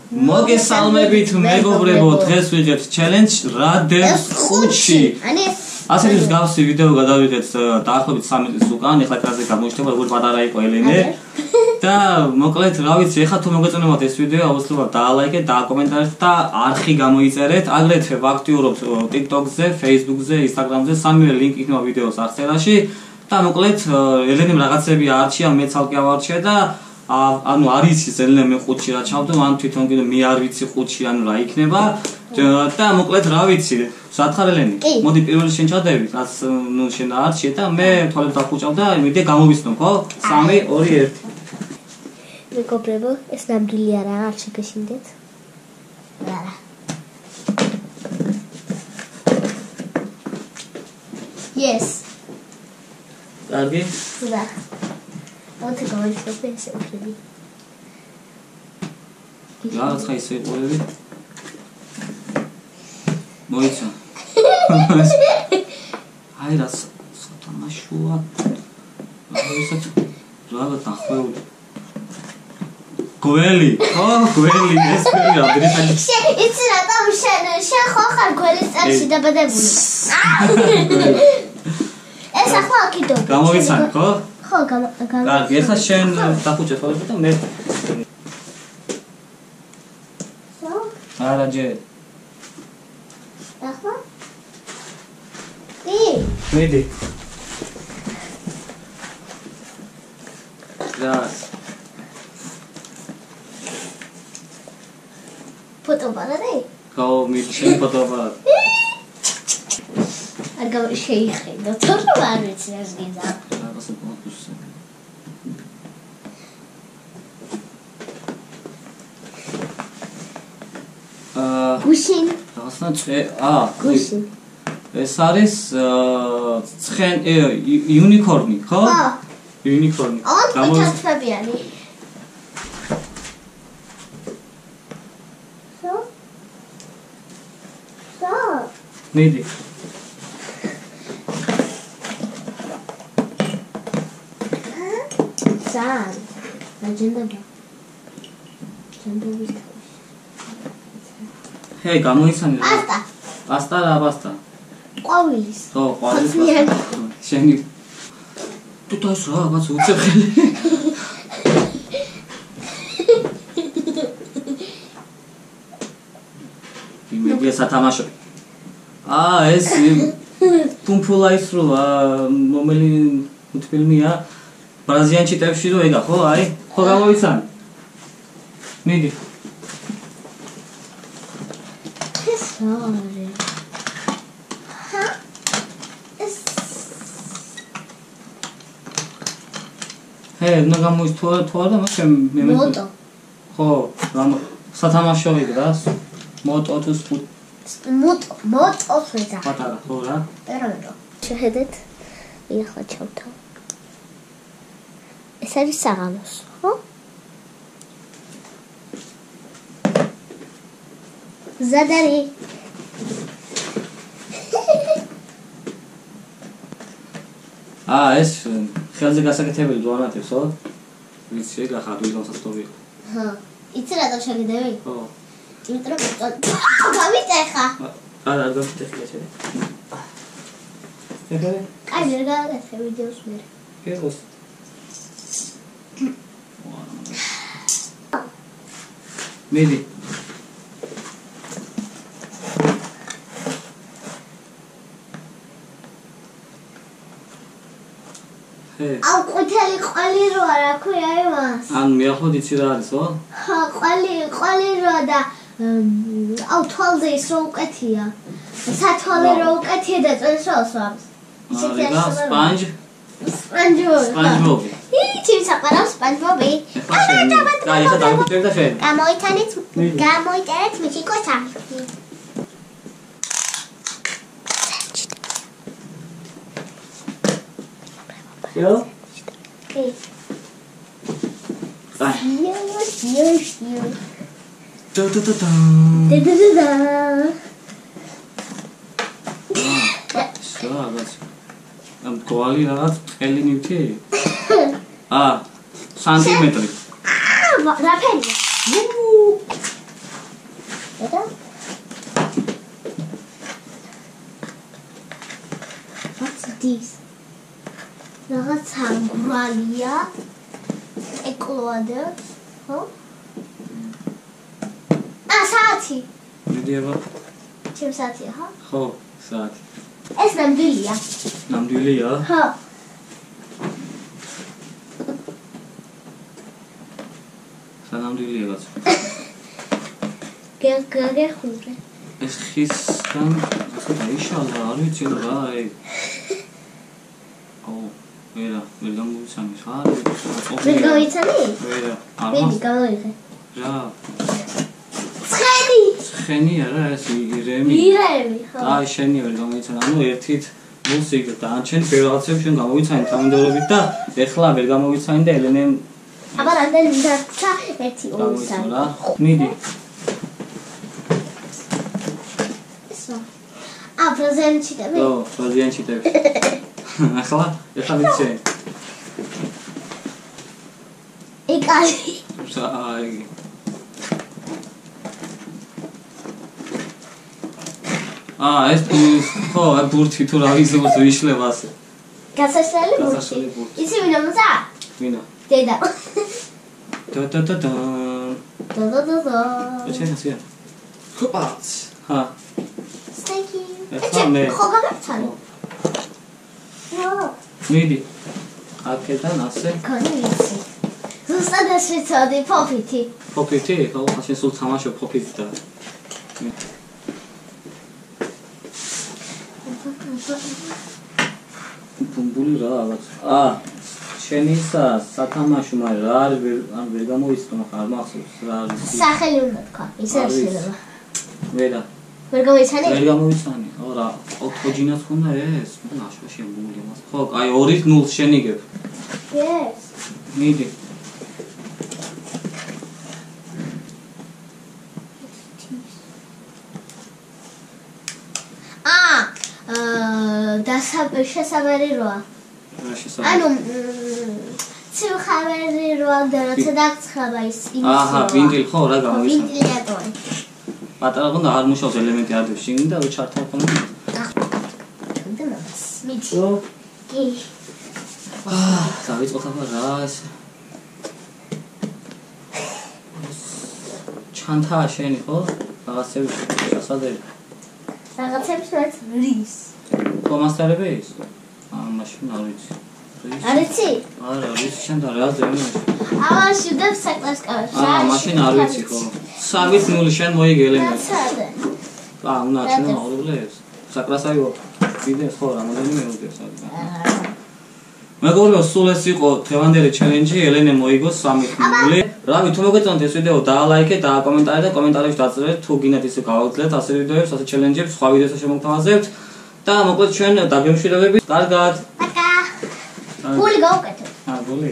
მოგესალმებით მეგობრებო, დღეს ვიღებთ ჩელენჯ რა დევს ხუთში. ასეთი მსგავსი ვიდეო გადავიღეთ დაახლოებით 3 წლის უკან, ეხლა ეკრანზე გამოჩნდება როგორ პატარა იყო ელენე. და მოკლედ, რა ვიცი, ეხლა თუ მოგეწონებათ ეს ვიდეო, აუცილებლად დაალაიქეთ, დააკომენტარეთ და არხი გამოიწერეთ. აგრეთვე ვაქტიურობთ TikTok-ზე, Facebook-ზე, Instagram-ზე, სამივე ლინკი იქნება ვიდეოს აღწერაში. და მოკლედ, ელენემ რაღაცები აარჩია, მეც ალკე ავარჩია და ანუ არის ის ელენე მე ხუთში რა ჩავდო, ან თვითონ კიდე მე არ ვიცი ხუთში ანუ რა იქნება. და მოკლედ რა ვიცი, სათხარ ელენე. მოდი პირველი შენ ჩადები, რაც ნუ შენ აარჩიე და მე თვალებს დახუჭავ და მიდე გამოვიცნო, ხო? 3 2 1. მეგობრებო, ეს ნამდვილი არაა, არ შეგეშინდეთ. არა. Yes. კარგი? და. მოდი გავიშვებ ესე უშვები. რაღაცა ისე იყურები. მოიცა. აი რა სათამაშოა. აისაც რაღაც ახვეული. გველი, ხო, გველი ეს ქვია, დრიხანი. იცი რატომ შენ ხო ხარ გველის წელში დაბადებული? ეს ახლა აქიდო. გამოვიცან, ხო? ხო, კარგი, ეხლა შენ დახუჭე თვალები და მე. არა ჯე. ახლა? მიდი. რა ფოტოაპარატი? გაო მიდი შენ ფოტოაპარატი. არ შეიხედო, თორე არ ვიცი ეს გიზა. რაღაცა პონტუსი. გუშინ. რაღაცა გუშინ. ეს არის ცხენ იუნიკორნი, ხო? ხო. იუნიკორნი. გამოვიცანები. მიდი. სან. აჯენდება. ჯენდობის. ჰე, გამოიცანი. პასტა. პასტა რა პასტა? ყვავილის. ხო, ყვავილის პასტა. შენი თუ თავს რაღაც უცებხელი. იმედია სათამაშო. ეს პუმპულა ის რო მომელი მულტფილმია ბრაზილიანში ტებში რო ეგა ხო აი ხო გამოვიცანი მიდი ეს არის ჰე ნუ გამოიწთო და მაგრამ მე მოტო ხო სათამაშო ეგა მოტო თუ სპუტ მოტოს ვეძახ. პატარა ხო რა? პერაგო. შეხედეთ. ეხლა ჩავთავ. ეს არის საღამოს, ხო? ზადარი. ეს ხელზე გასაკეთებელი დუანატებს, ხო? ვიცი, ეგა ხარ თუ გამოსასწორი. ჰა. იცი რატომ შეგდები? ხო. იმიტომ რომ გავიტეხა. არა, არ გავიტეხე შენ. ეგრე? კაი, ვერ გავაკეთე ვიდეოს მე. გეგოს. მიდი. აუ ყვითელი ყვალი რო არა ქვია იმას. ან მიახოთ იცი რა არის, ხო? ხა ყვალი რო და აუ თვალზე ის რო უკეთია. სათვალე რო უკეთია და წელს რო ასვამს. არა, სპანჯ. სპანჯბობი. იცი საყარავს სპანჯბობი. კაი, ეხლა დავიკეთებ და შენ. გამოიტერეთ მისი კოცა. Yo? Hey. Ai. Yo. Da. Რაღაც. ამ კვალი რაღაც ყელი ნივთი? სანტიმეტრი. რა ფერია? დის. რაღაცა გრალია. ეკლოადებს, ხო? საათი. მიდი აბა. ჩემ საათია, ხო? ხო, საათი. ეს ნამდვილია. ნამდვილია? ხო. ნამდვილია რაც. გეგეხურე. ეს ხისგან ასე დაიშალა, არ ვიცი რა, აი. ვერა, ვერ გამოვიცანი ხა? ვერ გავიცანი? ვერა. მიდი, გამოიღე. რა? ცხენი. ცხენი არა, ეს ირემი. ირემი, ხო. აი, შენი ვერ გამოვიცანი. ანუ ერთით მუსიკ და ან შენ ფერალაცებს შენ გამოვიცანი თანმიმდევრობით და ეხლა ვერ გამოვიცანი და ელენემ აბა რამდენი დარჩა 1 2 3. მიდი. პრეზენტები? ო, პრეზენტები. ახლა ვიცი. ეკალი. აი. ეს ხო, ბურთი თუ რა ვიზოს ვიშლებ ასე. გასაშლელი ბურთი. იცი ვინ ამოცა? ვინა? დედა. და. ეჩენ ასია. ხოპაც. ჰა. Thank you. მე ხო გამარცხალი. მიდი. აქედან ასე. კონიცი. ზუსტად ეს ვიცოდი პოპიტი. პოპიტი? ხო, ასე სულ თამაშობ პოპიტი და. ბუმბული რა რაღაც. შენი სათამაშო, მაგრამ რა არის ვერ გამოვიცნო, ხარ მახსოვს რა არის. სახელი უნდა თქვა, ისე შეიძლება. ვერა. ვერ გამოვიცანი? ვერ გამოვიცანი. ხო რა, ოქოჯინას ხონდა ეს? ნაშოში ბუმბული მას. ხო, აი 2-0 შენიგებ. Yes. მიდი. შესაბერი როა. ანუ ციხავერი როა და როცა დაგცხება ის იმის. აჰა, ვინტილი ხო რა გამოვიცანი. ვინტილატორი. პატარა ყონდა არ მუშაობს ელემენტი არ დევს შინ და ჩართავ ხოლმე. მიდი. კი. დავიწყოთ აბა რა ეს. ჩანთაა შენი ხო? რაღაცები შესაძლებელი. რაღაცებს რაც რის. კომასტერები ის? მაშინ არ ვიცი. არ იცი? არა, ვიცი შენ და რა ზემო. ავაში და საკლასკავში. მაშინ არ ვიცი ხო. 3-0 შენ მოიგე ელემენტი. სად? უნდა შენ აურულებს. საკლასაიო. ვიდეოს ხო რამოდენი მეუღლეს არის. მეგობრებო, სულ ეს იყო დღევანდელი ჩელენჯი, ელენე მოიგო 3-0. რავი, თუ მოგეწონათ ეს ვიდეო, დაალაიქეთ, დააკომენტარეთ და კომენტარებში დაწერეთ, თუ გინდათ ისე გავაგრძელებთ ასე ვიდეოებს, ასე ჩელენჯებს, სხვა ვიდეოზე შემოგთავაზებთ. და მოკლედ ჩვენ დაგემშვიდობებით. კარგად. პაკა. გული გავუკეთებ. გული.